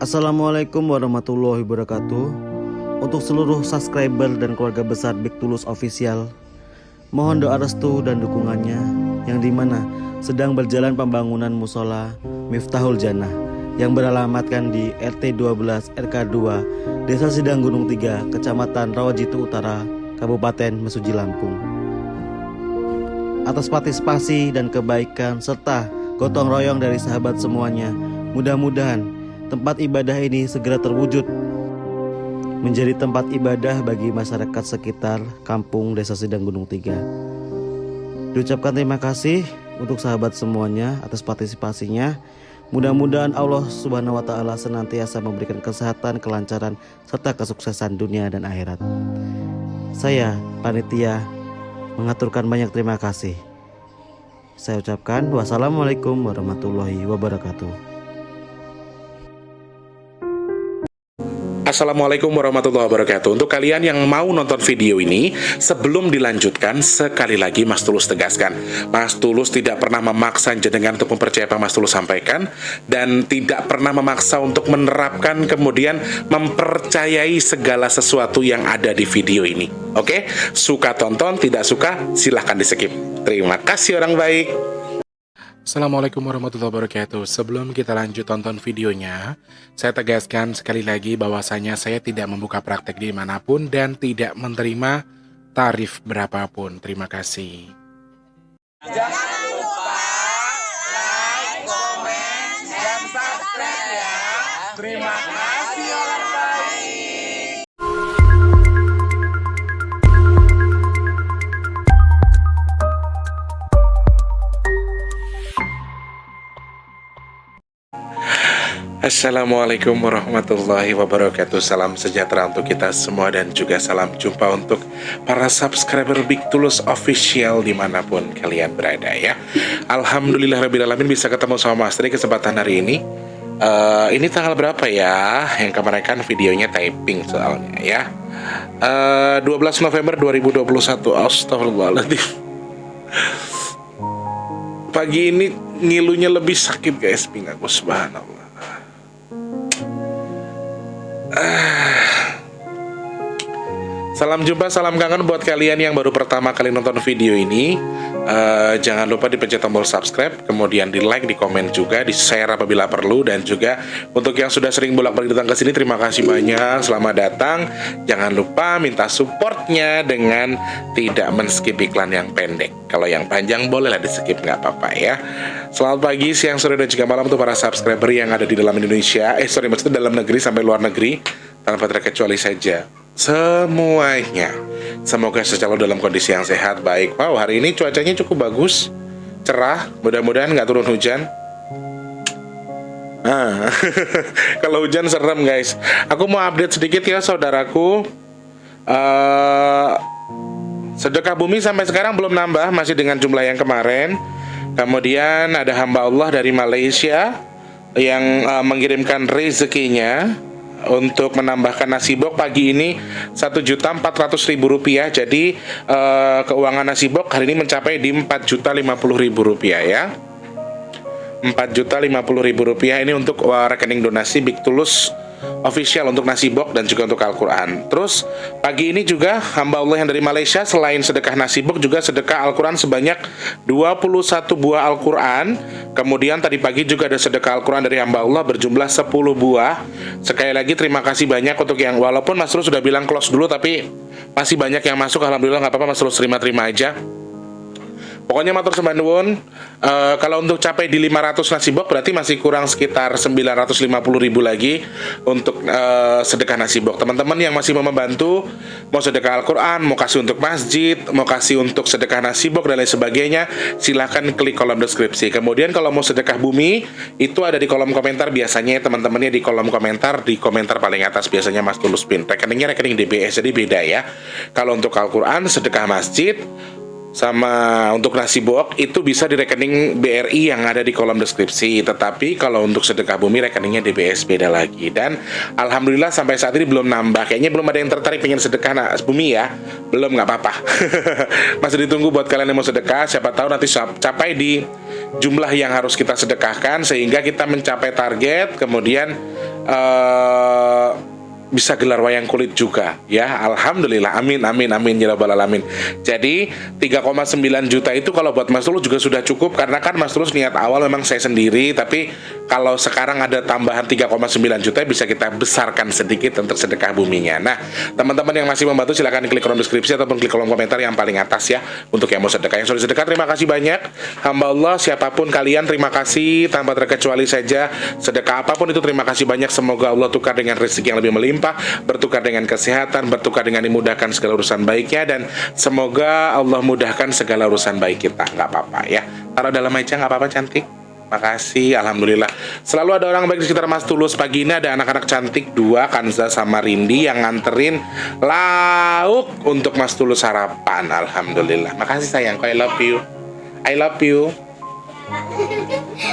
Assalamualaikum warahmatullahi wabarakatuh. Untuk seluruh subscriber dan keluarga besar Big Tulus Official, mohon doa restu dan dukungannya yang dimana sedang berjalan pembangunan musola Miftahul Jannah yang beralamatkan di RT 12 RK 2 Desa Sidang Gunung 3 Kecamatan Rawajitu Utara Kabupaten Mesuji Lampung. Atas partisipasi dan kebaikan serta gotong royong dari sahabat semuanya, mudah-mudahan tempat ibadah ini segera terwujud menjadi tempat ibadah bagi masyarakat sekitar kampung Desa Sidang Gunung 3. Diucapkan terima kasih untuk sahabat semuanya atas partisipasinya. Mudah-mudahan Allah Subhanahu wa taala senantiasa memberikan kesehatan, kelancaran serta kesuksesan dunia dan akhirat. Saya panitia mengaturkan banyak terima kasih. Saya ucapkan wassalamualaikum warahmatullahi wabarakatuh. Assalamualaikum warahmatullahi wabarakatuh. Untuk kalian yang mau nonton video ini, sebelum dilanjutkan, sekali lagi Mas Tulus tegaskan, Mas Tulus tidak pernah memaksa jenengan untuk mempercayai apa Mas Tulus sampaikan, dan tidak pernah memaksa untuk menerapkan kemudian mempercayai segala sesuatu yang ada di video ini. Oke? Suka tonton, tidak suka silahkan di skip. Terima kasih orang baik. Assalamualaikum warahmatullahi wabarakatuh. Sebelum kita lanjut tonton videonya, saya tegaskan sekali lagi bahwasanya saya tidak membuka praktek dimanapun dan tidak menerima tarif berapapun. Terima kasih. Jangan lupa like, komen, dan subscribe ya. Terima kasih orang baik. Assalamualaikum warahmatullahi wabarakatuh. Salam sejahtera untuk kita semua dan juga salam jumpa untuk para subscriber Big Tulus Official dimanapun kalian berada ya. Alhamdulillahirrabbilalamin bisa ketemu sama Mas Tri kesempatan hari ini. Ini tanggal berapa ya? Yang kemarin kan videonya typing soalnya ya. 12 November 2021. Astagfirullahaladzim. Pagi ini ngilunya lebih sakit guys, pinggang aku, subhanallah. Salam jumpa, salam kangen buat kalian yang baru pertama kali nonton video ini. Jangan lupa dipencet tombol subscribe, kemudian di like, di komen juga, di share apabila perlu, dan juga untuk yang sudah sering bolak-balik datang ke sini, terima kasih banyak, selamat datang. Jangan lupa minta supportnya dengan tidak men-skip iklan yang pendek. Kalau yang panjang bolehlah di skip, nggak apa-apa ya. Selamat pagi, siang, sore, dan juga malam untuk para subscriber yang ada di dalam Indonesia. Maksudnya dalam negeri sampai luar negeri, tanpa terkecuali saja. Semuanya semoga selalu dalam kondisi yang sehat, baik. Wow, hari ini cuacanya cukup bagus, cerah, mudah-mudahan nggak turun hujan. Kalau hujan serem guys. Aku mau update sedikit ya saudaraku. Sedekah bumi sampai sekarang belum nambah, masih dengan jumlah yang kemarin. Kemudian ada hamba Allah dari Malaysia yang mengirimkan rezekinya untuk menambahkan nasi box pagi ini Rp1.400.000. Jadi keuangan nasi box hari ini mencapai di Rp4.050.000 ya. Rp4.050.000 ini untuk rekening donasi Big Tulus Official untuk nasi box dan juga untuk Al-Quran. Terus pagi ini juga hamba Allah yang dari Malaysia selain sedekah nasi box juga sedekah Al-Quran sebanyak 21 buah Al-Quran. Kemudian tadi pagi juga ada sedekah Al-Quran dari hamba Allah berjumlah 10 buah. Sekali lagi terima kasih banyak untuk yang, walaupun Mas Tulus sudah bilang close dulu, tapi masih banyak yang masuk. Alhamdulillah, nggak apa-apa Mas Tulus, terima-terima aja. Pokoknya matur sembah nuwun. Kalau untuk capai di 500 nasi box berarti masih kurang sekitar 950.000 lagi untuk sedekah nasi box. Teman-teman yang masih mau membantu, mau sedekah Al-Quran, mau kasih untuk masjid, mau kasih untuk sedekah nasi box dan lain sebagainya, silahkan klik kolom deskripsi. Kemudian kalau mau sedekah bumi, itu ada di kolom komentar. Biasanya teman-temannya di kolom komentar, di komentar paling atas biasanya Mas Tulus pin. Rekeningnya rekening DBS, jadi beda ya. Kalau untuk Al-Quran, sedekah masjid, sama untuk nasi box itu bisa di rekening BRI yang ada di kolom deskripsi. Tetapi kalau untuk sedekah bumi rekeningnya DBS, beda lagi. Dan alhamdulillah sampai saat ini belum nambah. Kayaknya belum ada yang tertarik pengen sedekah bumi ya. Belum, nggak apa-apa. Masih ditunggu buat kalian yang mau sedekah. Siapa tahu nanti capai di jumlah yang harus kita sedekahkan sehingga kita mencapai target. Kemudian bisa gelar wayang kulit juga ya. Alhamdulillah, amin amin amin ya rabbal alamin. Jadi 3,9 juta itu kalau buat Mas Tulus juga sudah cukup, karena kan Mas Tulus niat awal memang saya sendiri, tapi kalau sekarang ada tambahan 3,9 juta bisa kita besarkan sedikit untuk sedekah buminya. Nah, teman-teman yang masih membantu silahkan klik kolom deskripsi ataupun klik kolom komentar yang paling atas ya, untuk yang mau sedekah. Yang sudah sedekah terima kasih banyak, hamba Allah siapapun kalian terima kasih tanpa terkecuali saja. Sedekah apapun itu terima kasih banyak, semoga Allah tukar dengan rezeki yang lebih melimpah, bertukar dengan kesehatan, bertukar dengan dimudahkan segala urusan baiknya, dan semoga Allah mudahkan segala urusan baik kita. Nggak apa-apa ya, taruh dalam meja nggak apa-apa, cantik. Makasih, alhamdulillah. Selalu ada orang baik di sekitar Mas Tulus. Pagi ini ada anak-anak cantik 2, Kanza sama Rindi, yang nganterin lauk untuk Mas Tulus sarapan. Alhamdulillah. Makasih sayang, I love you. I love you.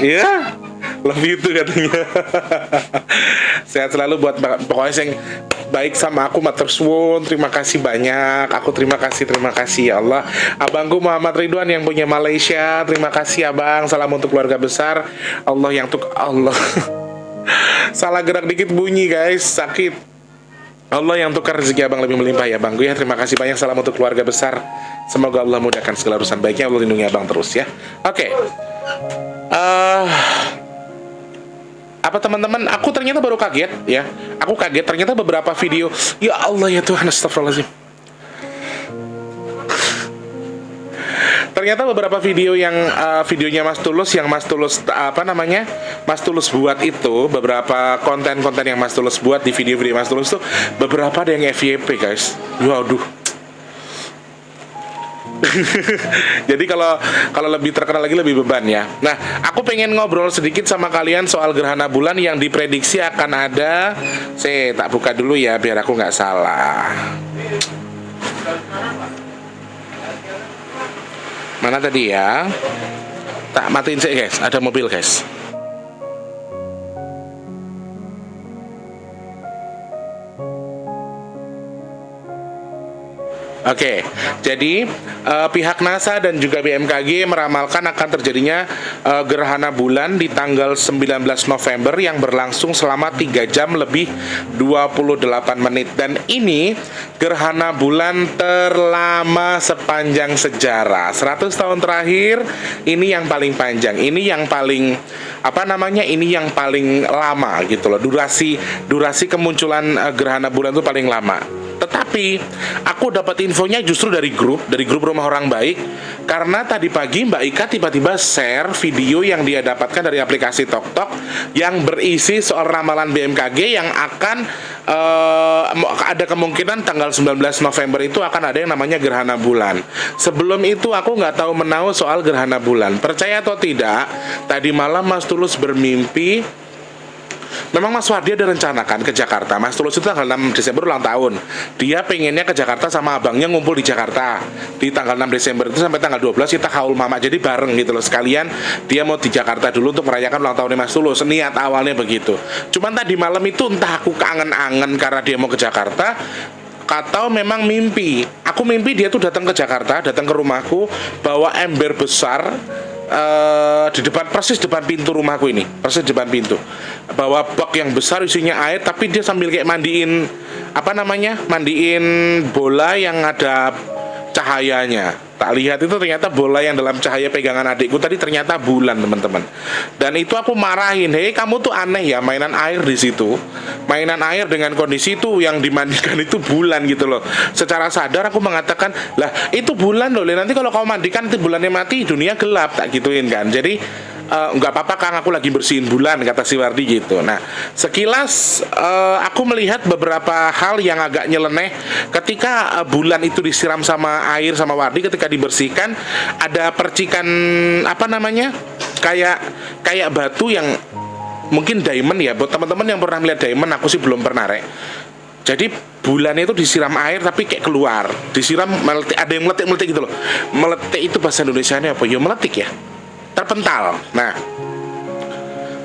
Iya, love you tuh katanya. Sehat selalu buat pokoknya yang baik sama aku, matur suwun. Terima kasih banyak. Aku terima kasih ya Allah. Abangku Muhammad Ridwan yang punya Malaysia, terima kasih abang. Salam untuk keluarga besar. Allah yang Allah. Salah gerak dikit bunyi guys, sakit. Allah yang tukar rezeki abang lebih melimpah ya bangku ya. Terima kasih banyak. Salam untuk keluarga besar. Semoga Allah mudahkan segala urusan baiknya. Allah lindungi abang terus ya. Oke. Apa teman-teman, aku ternyata baru kaget ya. Aku kaget ternyata beberapa video. Ya Allah ya Tuhan, astagfirullahaladzim. Ternyata beberapa video yang videonya Mas Tulus, yang Mas Tulus Mas Tulus buat itu, beberapa konten-konten yang Mas Tulus buat di video-video Mas Tulus tuh beberapa ada yang FYP guys. Waduh. Jadi kalau lebih terkenal lagi lebih beban ya. Nah, aku pengen ngobrol sedikit sama kalian soal gerhana bulan yang diprediksi akan ada. Saya tak buka dulu ya biar aku nggak salah. Mana tadi ya? Tak matiin sih guys, ada mobil guys. Oke, jadi pihak NASA dan juga BMKG meramalkan akan terjadinya gerhana bulan di tanggal 19 November yang berlangsung selama 3 jam lebih 28 menit. Dan ini gerhana bulan terlama sepanjang sejarah. 100 tahun terakhir ini yang paling panjang. Ini yang paling ini yang paling lama gitu loh. Durasi kemunculan gerhana bulan itu paling lama. Tetapi aku dapat infonya justru dari grup Rumah Orang Baik, karena tadi pagi Mbak Ika tiba-tiba share video yang dia dapatkan dari aplikasi TokTok yang berisi soal ramalan BMKG yang akan ada kemungkinan tanggal 19 November itu akan ada yang namanya gerhana bulan. Sebelum itu aku nggak tahu menahu soal gerhana bulan. Percaya atau tidak, tadi malam Mas Tulus bermimpi. Memang Mas Wardi ada rencanakan ke Jakarta. Mas Tulus itu tanggal 6 Desember ulang tahun. Dia pengennya ke Jakarta sama abangnya, ngumpul di Jakarta di tanggal 6 Desember itu sampai tanggal 12 kita haul mama. Jadi bareng gitu loh. Sekalian dia mau di Jakarta dulu untuk merayakan ulang tahunnya Mas Tulus. Niat awalnya begitu. Cuman tadi malam itu entah aku kangen-angen karena dia mau ke Jakarta, atau memang mimpi. Aku mimpi dia tuh datang ke Jakarta, datang ke rumahku, bawa ember besar di depan, persis depan pintu rumahku ini, persis depan pintu, bawa bak yang besar isinya air, tapi dia sambil kayak mandiin mandiin bola yang ada cahayanya. Tak lihat itu ternyata bola yang dalam cahaya pegangan adikku tadi ternyata bulan, teman-teman. Dan itu aku marahin, hei kamu tuh aneh ya, mainan air di situ, mainan air dengan kondisi itu yang dimandikan itu bulan gitu loh. Secara sadar aku mengatakan, lah itu bulan loh, nanti kalau kau mandikan itu bulannya mati, dunia gelap, tak gituin kan. Jadi nggak apa-apa Kang, aku lagi bersihin bulan, kata si Wardi gitu. Nah, sekilas aku melihat beberapa hal yang agak nyeleneh ketika bulan itu disiram sama air sama Wardi. Ketika dibersihkan ada percikan kayak batu yang mungkin diamond ya. Buat teman-teman yang pernah melihat diamond, aku sih belum pernah rek. Jadi bulan itu disiram air tapi kayak keluar, disiram meletik, ada yang meletik gitu loh. Meletik itu bahasa Indonesianya apa? Ya meletik ya, terpental. Nah,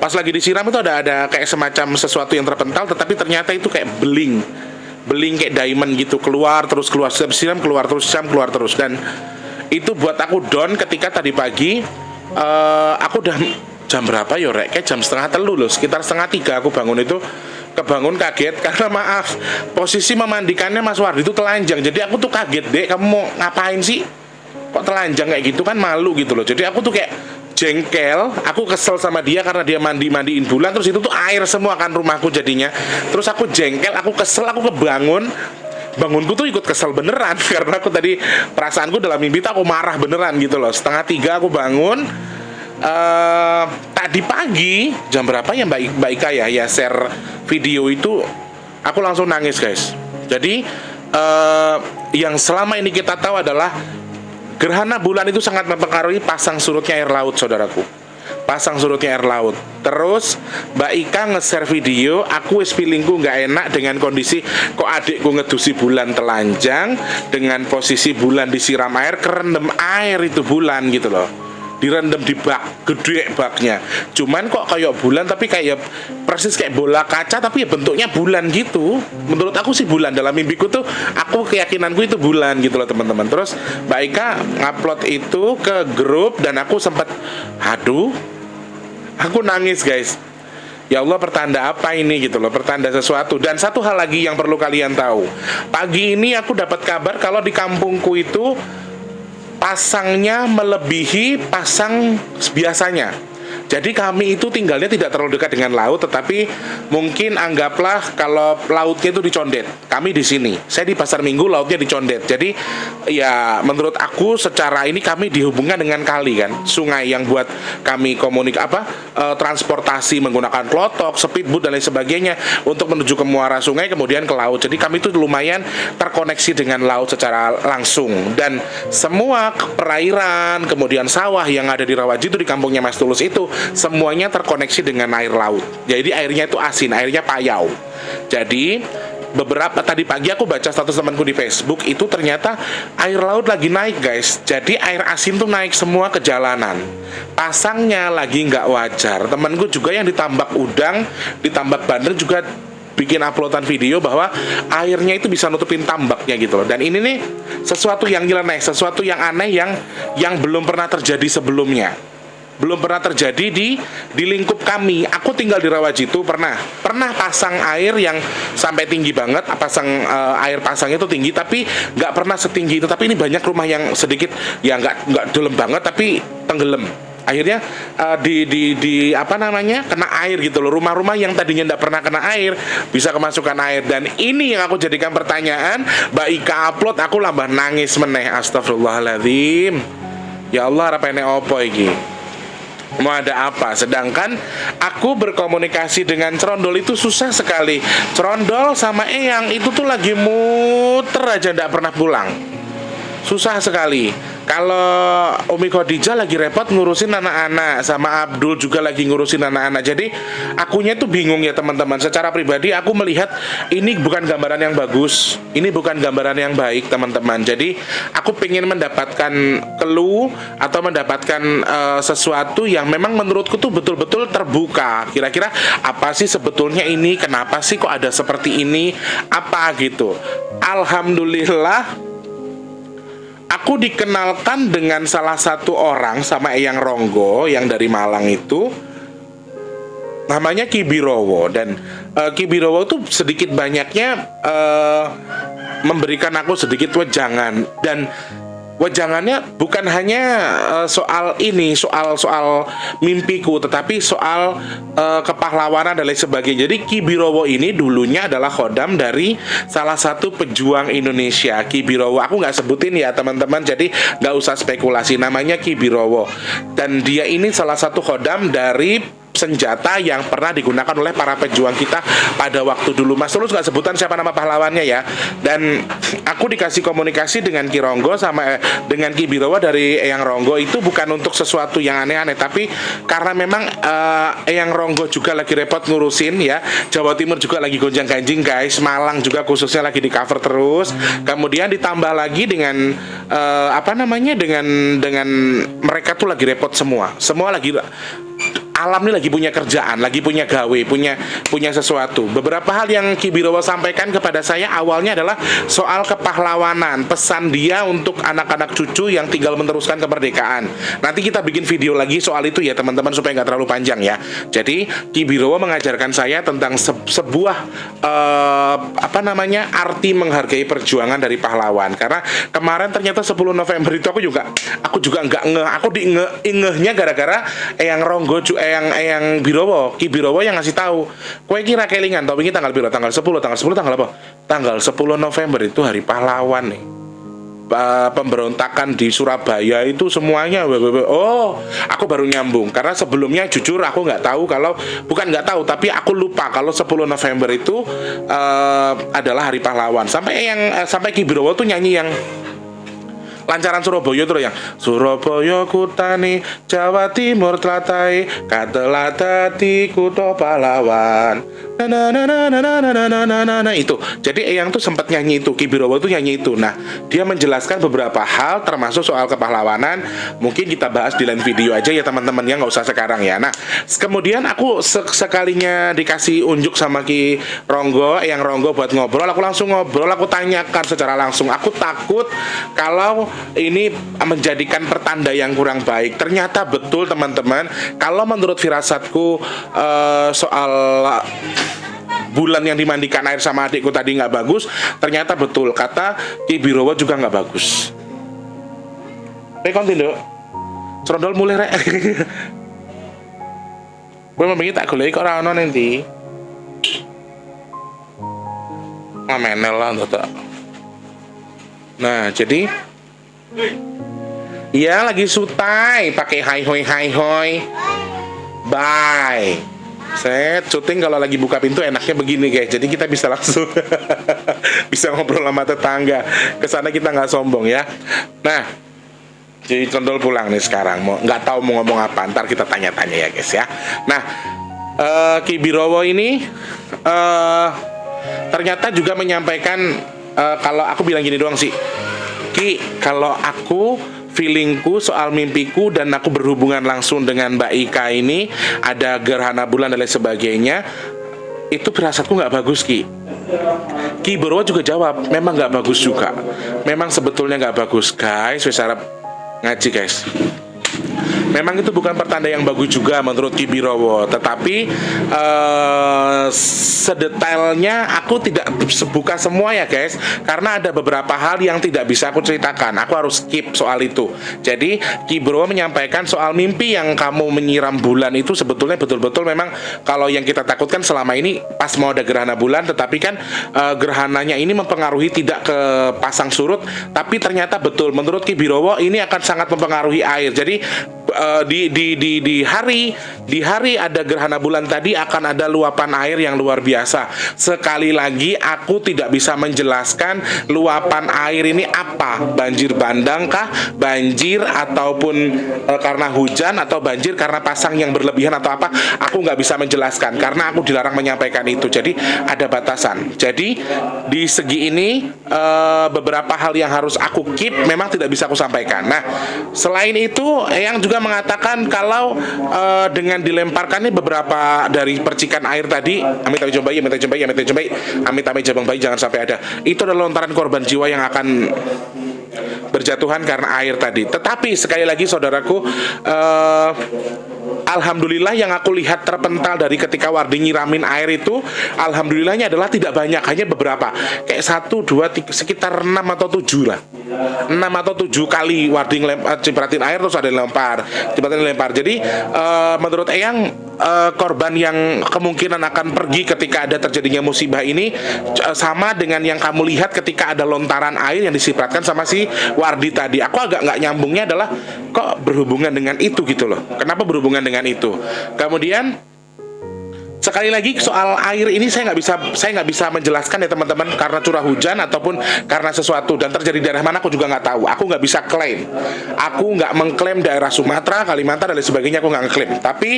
pas lagi disiram itu ada kayak semacam sesuatu yang terpental, tetapi ternyata itu kayak beling kayak diamond gitu, keluar terus siram keluar terus siram keluar terus. Dan itu buat aku down ketika tadi pagi aku udah jam berapa ya rek, kayak jam 2:30 loh, sekitar 2:30 aku bangun itu kebangun kaget karena maaf, posisi memandikannya Mas Wardi itu telanjang. Jadi aku tuh kaget, Dek, kamu mau ngapain sih? Kok telanjang kayak gitu, kan malu gitu loh. Jadi aku tuh kayak jengkel, aku kesel sama dia karena dia mandiin bulan, terus itu tuh air semua kan rumahku jadinya. Terus aku jengkel, aku kesel, aku bangunku tuh ikut kesel beneran karena aku tadi perasaanku dalam mimpi tuh aku marah beneran gitu loh. 2:30 aku bangun. Tadi pagi jam berapa ya Mbak Ika ya share video itu, aku langsung nangis guys. Jadi yang selama ini kita tahu adalah gerhana bulan itu sangat mempengaruhi pasang surutnya air laut, saudaraku. Pasang surutnya air laut. Terus Mbak Ika nge-share video, aku feelingku nggak enak dengan kondisi kok adikku ngedusi bulan telanjang dengan posisi bulan disiram air, kerendam air itu bulan gitu loh. Direndam di bak, gede baknya. Cuman kok kayak bulan tapi kayak persis kayak bola kaca tapi ya bentuknya bulan gitu. Menurut aku sih bulan, dalam mimpiku tuh aku keyakinanku itu bulan gitu loh teman-teman. Terus Mbak Ika ngupload itu ke grup dan aku sempat aku nangis guys. Ya Allah, pertanda apa ini gitu loh, pertanda sesuatu. Dan satu hal lagi yang perlu kalian tahu, pagi ini aku dapat kabar kalau di kampungku itu pasangnya melebihi pasang biasanya. Jadi kami itu tinggalnya tidak terlalu dekat dengan laut, tetapi mungkin anggaplah kalau lautnya itu di Condet. Kami di sini, saya di Pasar Minggu, lautnya di Condet. Jadi ya menurut aku secara ini kami dihubungkan dengan kali kan, sungai yang buat kami transportasi menggunakan klotok, speedboat dan lain sebagainya untuk menuju ke muara sungai kemudian ke laut. Jadi kami itu lumayan terkoneksi dengan laut secara langsung, dan semua perairan kemudian sawah yang ada di Rawaji itu di kampungnya Mas Tulus itu semuanya terkoneksi dengan air laut. Jadi airnya itu asin, airnya payau. Jadi beberapa tadi pagi aku baca status temanku di Facebook itu ternyata air laut lagi naik guys. Jadi air asin tuh naik semua ke jalanan. Pasangnya lagi nggak wajar. Temanku juga yang ditambak udang, ditambak bandeng juga bikin uploadan video bahwa airnya itu bisa nutupin tambaknya gitu loh. Dan ini nih sesuatu yang nyeleneh, sesuatu yang aneh yang belum pernah terjadi sebelumnya. Belum pernah terjadi di lingkup kami. Aku tinggal di Rawajitu pernah pasang air yang sampai tinggi banget, air pasangnya itu tinggi tapi nggak pernah setinggi itu. Tapi ini banyak rumah yang sedikit ya nggak dalam banget tapi tenggelam. Akhirnya kena air gitu loh. Rumah-rumah yang tadinya nggak pernah kena air bisa kemasukan air. Dan ini yang aku jadikan pertanyaan. Mbak Ika upload, aku lambah nangis meneh. Astagfirullahaladzim. Ya Allah, rapene opo iki? Mau ada apa? Sedangkan aku berkomunikasi dengan Cerondol itu susah sekali. Cerondol sama Eyang itu tuh lagi muter aja nggak pernah pulang. Susah sekali. Kalau Umi Khadijah lagi repot ngurusin anak-anak, sama Abdul juga lagi ngurusin anak-anak. Jadi akunya tuh bingung ya teman-teman. Secara pribadi aku melihat ini bukan gambaran yang bagus, ini bukan gambaran yang baik teman-teman. Jadi aku pengen mendapatkan clue atau mendapatkan sesuatu yang memang menurutku tuh betul-betul terbuka. Kira-kira apa sih sebetulnya ini? Kenapa sih kok ada seperti ini? Apa gitu? Alhamdulillah aku dikenalkan dengan salah satu orang sama Eyang Ronggo yang dari Malang itu, namanya Ki Birowo. Dan Ki Birowo itu sedikit banyaknya memberikan aku sedikit wejangan. Dan wejangannya bukan hanya soal mimpiku, tetapi soal kepahlawanan dan lain sebagainya. Jadi Ki Birowo ini dulunya adalah khodam dari salah satu pejuang Indonesia, Ki Birowo. Aku nggak sebutin ya teman-teman, jadi nggak usah spekulasi. Namanya Ki Birowo, dan dia ini salah satu khodam dari senjata yang pernah digunakan oleh para pejuang kita pada waktu dulu. Mas Tulus nggak sebutan siapa nama pahlawannya ya. Dan aku dikasih komunikasi dengan Ki Ronggo sama dengan Ki Birowo dari Eyang Ronggo itu bukan untuk sesuatu yang aneh-aneh, tapi karena memang Eyang Ronggo juga lagi repot ngurusin ya. Jawa Timur juga lagi gonjang-ganjing guys. Malang juga khususnya lagi di cover terus. Kemudian ditambah lagi dengan dengan mereka tuh lagi repot semua lagi alam ini lagi punya kerjaan, lagi punya gawe, punya sesuatu. Beberapa hal yang Ki Birowo sampaikan kepada saya awalnya adalah soal kepahlawanan, pesan dia untuk anak-anak cucu yang tinggal meneruskan kemerdekaan. Nanti kita bikin video lagi soal itu ya teman-teman, supaya nggak terlalu panjang ya. Jadi Ki Birowo mengajarkan saya tentang sebuah arti menghargai perjuangan dari pahlawan. Karena kemarin ternyata 10 November itu aku juga nggak ngeh, aku ingehnya gara-gara Eyang Ronggo, Eyang Birowo, Ki Birowo yang ngasih tahu. Kowe kira kelingan, tapi ini tanggal berapa? Tanggal 10 tanggal apa? Tanggal 10 November itu hari pahlawan nih. Pemberontakan di Surabaya itu semuanya. Oh, aku baru nyambung karena sebelumnya jujur aku nggak tahu tapi aku lupa kalau 10 November itu adalah hari pahlawan. Sampai Ki Birowo tuh nyanyi yang lancaran Surabaya itu yang Surabaya kutani Jawa Timur tlatai katelah dadi kutha pahlawan. Itu. Jadi Eyang tuh sempat nyanyi itu, Ki Birowo tuh nyanyi itu. Nah, dia menjelaskan beberapa hal termasuk soal kepahlawanan. Mungkin kita bahas di lain video aja ya teman-teman ya, nggak usah sekarang ya. Nah, kemudian aku sekalinya dikasih unjuk sama Ki Ronggo, Eyang Ronggo buat ngobrol, aku langsung ngobrol, aku tanyakan secara langsung. Aku takut kalau ini menjadikan pertanda yang kurang baik. Ternyata betul teman-teman, kalau menurut firasatku soal bulan yang dimandikan air sama adikku tadi nggak bagus, ternyata betul kata Ki Birowo juga nggak bagus. Kontin dok, serondol mulai rek. Gue memang tak golek kok ora ono nanti. Ngamenel lah untuk. Nah jadi, iya lagi sutai pakai hai hoi. Bye. Set syuting kalau lagi buka pintu enaknya begini guys. Jadi kita bisa langsung bisa ngobrol sama tetangga. Kesana kita nggak sombong ya. Nah, jadi Condol pulang nih sekarang. Nggak tahu mau ngomong apa. Ntar kita tanya-tanya ya guys ya. Nah, Ki Birowo ini ternyata juga menyampaikan kalau aku bilang gini doang sih, Ki, kalau aku feelingku soal mimpiku dan aku berhubungan langsung dengan Mbak Ika ini, ada gerhana bulan dan lain sebagainya, itu firasatku nggak bagus Ki. Ki Birowo juga jawab, memang nggak bagus juga. Memang sebetulnya nggak bagus guys. Wes harap ngaji guys. Memang itu bukan pertanda yang bagus juga menurut Ki Birowo. Tetapi sedetailnya aku tidak buka semua ya guys, karena ada beberapa hal yang tidak bisa aku ceritakan. Aku harus skip soal itu. Jadi Ki Birowo menyampaikan soal mimpi yang kamu menyiram bulan itu sebetulnya betul-betul memang kalau yang kita takutkan selama ini pas mau ada gerhana bulan, tetapi kan gerhananya ini mempengaruhi tidak ke pasang surut, tapi ternyata betul menurut Ki Birowo ini akan sangat mempengaruhi air. Jadi di hari ada gerhana bulan tadi akan ada luapan air yang luar biasa. Sekali lagi aku tidak bisa menjelaskan luapan air ini apa, banjir bandang kah, banjir ataupun karena hujan, atau banjir karena pasang yang berlebihan atau apa, aku nggak bisa menjelaskan karena aku dilarang menyampaikan itu. Jadi ada batasan. Jadi di segi ini beberapa hal yang harus aku keep memang tidak bisa aku sampaikan. Nah, selain itu yang juga mengatakan kalau dengan dilemparkannya beberapa dari percikan air tadi, amit jabang bayi jangan sampai ada. Itu adalah lontaran korban jiwa yang akan berjatuhan karena air tadi. Tetapi sekali lagi saudaraku, alhamdulillah yang aku lihat terpental dari ketika Wardi nyiramin air itu, alhamdulillahnya adalah tidak banyak, hanya beberapa, kayak 1, 2, 3, sekitar 6 atau 7 lah, 6 atau 7 kali Wardi cipratin air terus ada cipratin lempar. Jadi menurut Eyang, korban yang kemungkinan akan pergi ketika ada terjadinya musibah ini sama dengan yang kamu lihat ketika ada lontaran air yang disipratkan sama si Wardi tadi. Aku agak nggak nyambungnya adalah kok berhubungan dengan itu gitu loh. Kenapa berhubungan dengan itu? Kemudian sekali lagi soal air ini saya nggak bisa menjelaskan ya teman-teman, karena curah hujan ataupun karena sesuatu dan terjadi di daerah mana aku juga nggak tahu. Aku nggak bisa klaim. Aku nggak mengklaim daerah Sumatera, Kalimantan dan lain sebagainya, aku nggak ngeklaim. Tapi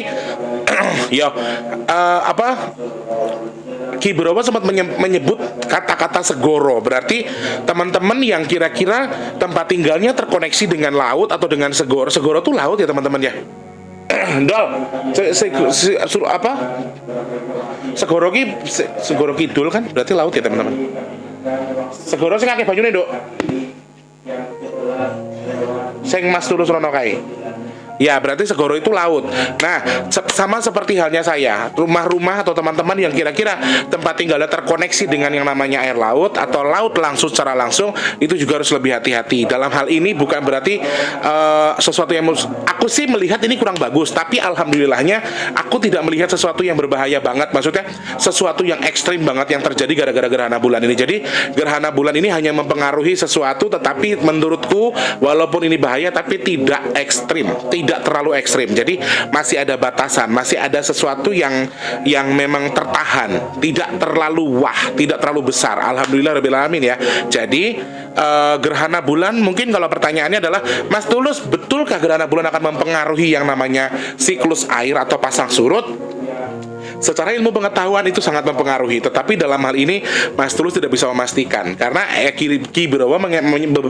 Ki Birowo sempat menyebut kata-kata segoro. Berarti teman-teman yang kira-kira tempat tinggalnya terkoneksi dengan laut atau dengan segoro. Segoro tuh laut ya teman-teman ya. Dol, apa? Segoro Kidul kan berarti laut ya teman-teman. Segoro sing akeh banyune, Nduk. Sing Mas Tulus rono kae. Ya, berarti Segoro itu laut. Nah, sama seperti halnya saya, rumah-rumah atau teman-teman yang kira-kira tempat tinggalnya terkoneksi dengan yang namanya air laut atau laut langsung secara langsung, itu juga harus lebih hati-hati. Dalam hal ini bukan berarti sesuatu yang aku sih melihat ini kurang bagus, tapi alhamdulillahnya aku tidak melihat sesuatu yang berbahaya banget. Maksudnya sesuatu yang ekstrim banget yang terjadi gara-gara gerhana bulan ini. Jadi gerhana bulan ini hanya mempengaruhi sesuatu, tetapi menurutku walaupun ini bahaya tapi tidak ekstrim, tidak terlalu ekstrim. Jadi masih ada batasan, masih ada sesuatu yang memang tertahan, tidak terlalu tidak terlalu besar. Alhamdulillah rabbil alamin ya. Jadi gerhana bulan, mungkin kalau pertanyaannya adalah, Mas Tulus, betulkah gerhana bulan akan mempengaruhi yang namanya siklus air atau pasang surut? Secara ilmu pengetahuan itu sangat mempengaruhi, tetapi dalam hal ini Mas Tulus tidak bisa memastikan karena Ki Birawa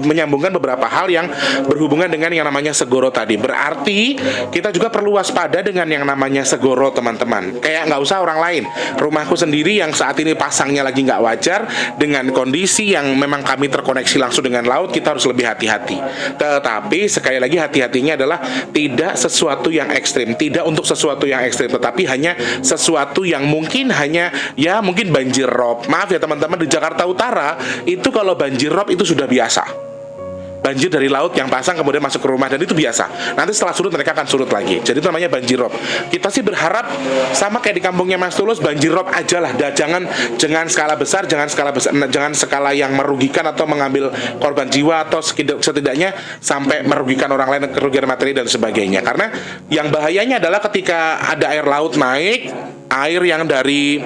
menyambungkan beberapa hal yang berhubungan dengan yang namanya Segoro tadi. Berarti kita juga perlu waspada dengan yang namanya Segoro, teman-teman. Kayak nggak usah orang lain, rumahku sendiri yang saat ini pasangnya lagi nggak wajar, dengan kondisi yang memang kami terkoneksi langsung dengan laut, kita harus lebih hati-hati. Tetapi sekali lagi hati-hatinya adalah tidak sesuatu yang ekstrim, tidak untuk sesuatu yang ekstrim, tetapi hanya sesuatu yang mungkin hanya ya mungkin banjir rob. Maaf ya teman-teman, di Jakarta Utara itu kalau banjir rob itu sudah biasa. Banjir dari laut yang pasang kemudian masuk ke rumah, dan itu biasa. Nanti setelah surut mereka akan surut lagi. Jadi itu namanya banjir rob. Kita sih berharap sama kayak di kampungnya Mas Tulus, banjir rob aja lah. Jangan skala besar, jangan skala yang merugikan atau mengambil korban jiwa, atau setidaknya sampai merugikan orang lain, kerugian materi dan sebagainya. Karena yang bahayanya adalah ketika ada air laut naik, air yang dari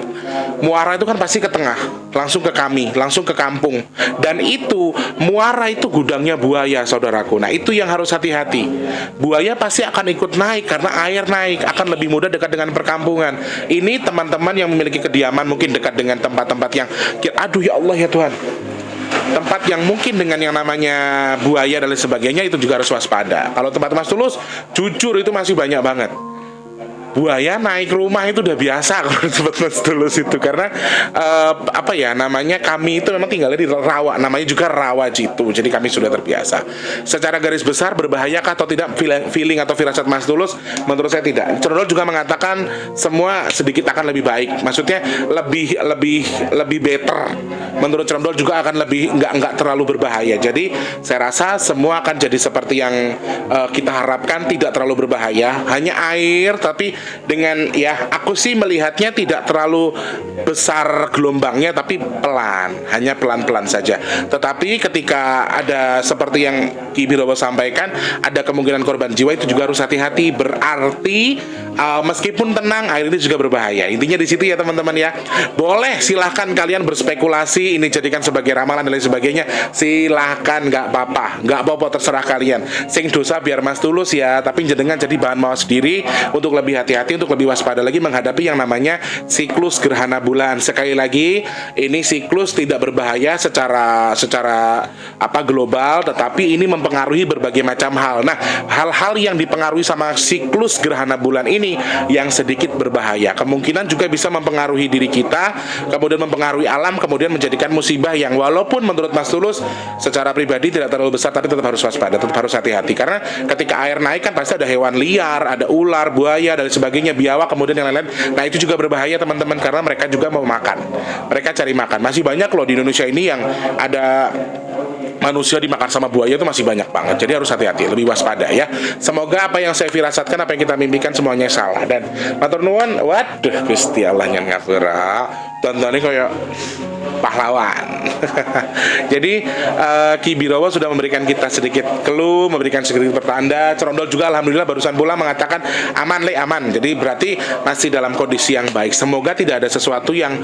muara itu kan pasti ke tengah, langsung ke kami, langsung ke kampung. Dan itu muara itu gudangnya buaya, saudaraku. Nah, itu yang harus hati-hati. Buaya pasti akan ikut naik karena air naik, akan lebih mudah dekat dengan perkampungan. Ini teman-teman yang memiliki kediaman mungkin dekat dengan tempat-tempat yang, aduh ya Allah ya Tuhan, tempat yang mungkin dengan yang namanya buaya dan lain sebagainya, itu juga harus waspada. Kalau tempat Mas Tulus, jujur itu masih banyak banget. Buaya naik rumah itu udah biasa kalau tempat Mas Tulus itu, karena apa ya namanya, kami itu memang tinggalnya di rawa, namanya juga rawa jitu, jadi kami sudah terbiasa. Secara garis besar berbahayakah atau tidak feeling atau firasat Mas Tulus? Menurut saya tidak. Cerondol juga mengatakan semua sedikit akan lebih baik, maksudnya lebih better. Menurut Cerondol juga akan lebih nggak terlalu berbahaya. Jadi saya rasa semua akan jadi seperti yang kita harapkan, tidak terlalu berbahaya, hanya air tapi dengan ya aku sih melihatnya tidak terlalu besar gelombangnya, tapi hanya pelan-pelan saja. Tetapi ketika ada seperti yang Ki Birawa sampaikan, ada kemungkinan korban jiwa, itu juga harus hati-hati. Berarti meskipun tenang, air ini juga berbahaya. Intinya di situ ya teman-teman ya. Boleh silahkan kalian berspekulasi, ini jadikan sebagai ramalan dan lain sebagainya, silahkan, nggak apa-apa, terserah kalian. Sing dosa biar Mas Tulus ya, tapi jenengan jadi bahan mawas diri untuk lebih hati-hati, untuk lebih waspada lagi menghadapi yang namanya siklus gerhana bulan. Sekali lagi, ini siklus tidak berbahaya secara global, tetapi ini mempengaruhi berbagai macam hal. Nah, hal-hal yang dipengaruhi sama siklus gerhana bulan ini yang sedikit berbahaya, kemungkinan juga bisa mempengaruhi diri kita, kemudian mempengaruhi alam, kemudian menjadikan musibah yang walaupun menurut Mas Tulus secara pribadi tidak terlalu besar, tapi tetap harus waspada, tetap harus hati-hati. Karena ketika air naik kan pasti ada hewan liar, ada ular, buaya dan sebagainya, biawak, kemudian yang lain-lain. Nah, itu juga berbahaya teman-teman, karena mereka juga mau makan, mereka cari makan. Masih banyak loh di Indonesia ini yang ada manusia dimakan sama buaya, itu masih banyak banget. Jadi harus hati-hati, lebih waspada ya. Semoga apa yang saya firasatkan, apa yang kita mimpikan semuanya salah. Dan matur nuwun, waduh Gusti Allah yang ngapura, tontonnya kayak pahlawan. Jadi Ki Birawa sudah memberikan kita sedikit clue, memberikan sedikit pertanda. Cerondol juga alhamdulillah barusan pulang mengatakan aman. Jadi berarti masih dalam kondisi yang baik. Semoga tidak ada sesuatu yang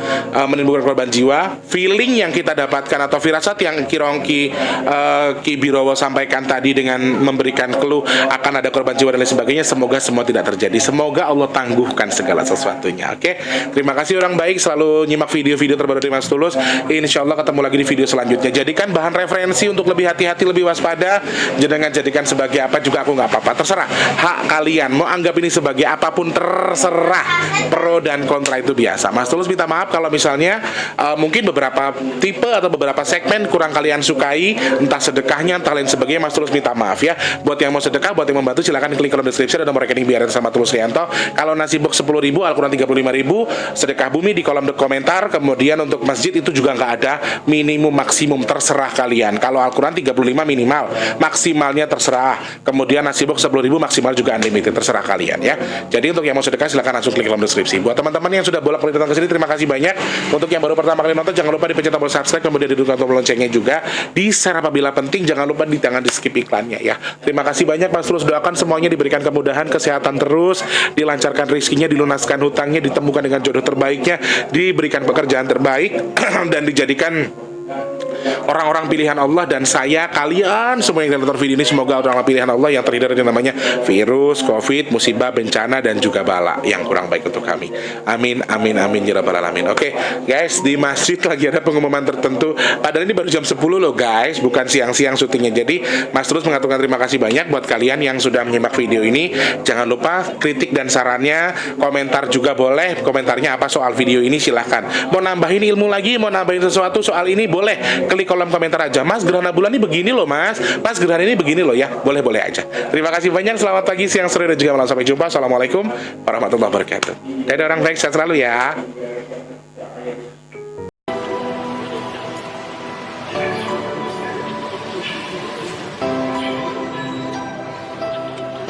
menimbulkan korban jiwa. Feeling yang kita dapatkan atau firasat yang Ki Birawa sampaikan tadi dengan memberikan clue akan ada korban jiwa dan lain sebagainya, semoga semua tidak terjadi. Semoga Allah tangguhkan segala sesuatunya. Oke, terima kasih orang baik, selalu nyimak video-video terbaru dari Mas Tulus. Insya Allah ketemu ketemu lagi di video selanjutnya. Jadikan bahan referensi untuk lebih hati-hati, lebih waspada. Jangan jadikan sebagai apa juga aku nggak apa-apa. Terserah, hak kalian. Mau anggap ini sebagai apapun terserah. Pro dan kontra itu biasa. Mas Tulus minta maaf kalau misalnya mungkin beberapa tipe atau beberapa segmen kurang kalian sukai, entah sedekahnya, entah lain sebagainya. Mas Tulus minta maaf ya. Buat yang mau sedekah, buat yang membantu, silakan klik kolom deskripsi, ada nomor rekening biaran sama Tulus Rianto. Kalau nasi box 10.000, Al-Quran 35.000, sedekah bumi di kolom komentar. Kemudian untuk masjid itu juga nggak ada minimum maksimum, terserah kalian. Kalau Al-Quran 35 minimal, maksimalnya terserah. Kemudian nasi box 10.000 maksimal juga unlimited, terserah kalian ya. Jadi untuk yang mau sedekah silakan langsung klik kolom deskripsi. Buat teman-teman yang sudah bolak-balik datang ke sini, terima kasih banyak. Untuk yang baru pertama kali nonton, jangan lupa dipencet tombol subscribe, kemudian didukung tombol loncengnya juga. Di-share apabila penting, jangan lupa jangan di-skip iklannya ya. Terima kasih banyak Mas Tulus, doakan semuanya diberikan kemudahan, kesehatan terus, dilancarkan rezekinya, dilunaskan hutangnya, ditemukan dengan jodoh terbaiknya, diberikan pekerjaan terbaik dan dijadikan orang-orang pilihan Allah. Dan saya, kalian semua yang nonton video ini, semoga orang-orang pilihan Allah yang terhindar dari namanya virus, covid, musibah, bencana, dan juga bala yang kurang baik untuk kami. Amin, amin, amin ya rabbal alamin. Oke guys, di masjid lagi ada pengumuman tertentu. Padahal ini baru jam 10 loh guys, bukan siang-siang syutingnya. Jadi Mas Tulus mengaturkan terima kasih banyak buat kalian yang sudah menyimak video ini. Jangan lupa kritik dan sarannya, komentar juga boleh. Komentarnya apa soal video ini silahkan. Mau nambahin ilmu lagi, mau nambahin sesuatu soal ini, boleh. Klik kolom komentar aja. Mas, gerhana bulan ini begini loh mas. Mas, gerhana ini begini loh ya. Boleh-boleh aja. Terima kasih banyak. Selamat pagi, siang, sore, dan juga malam. Sampai jumpa. Assalamualaikum warahmatullahi wabarakatuh. Dadah orang baik, sehat selalu ya.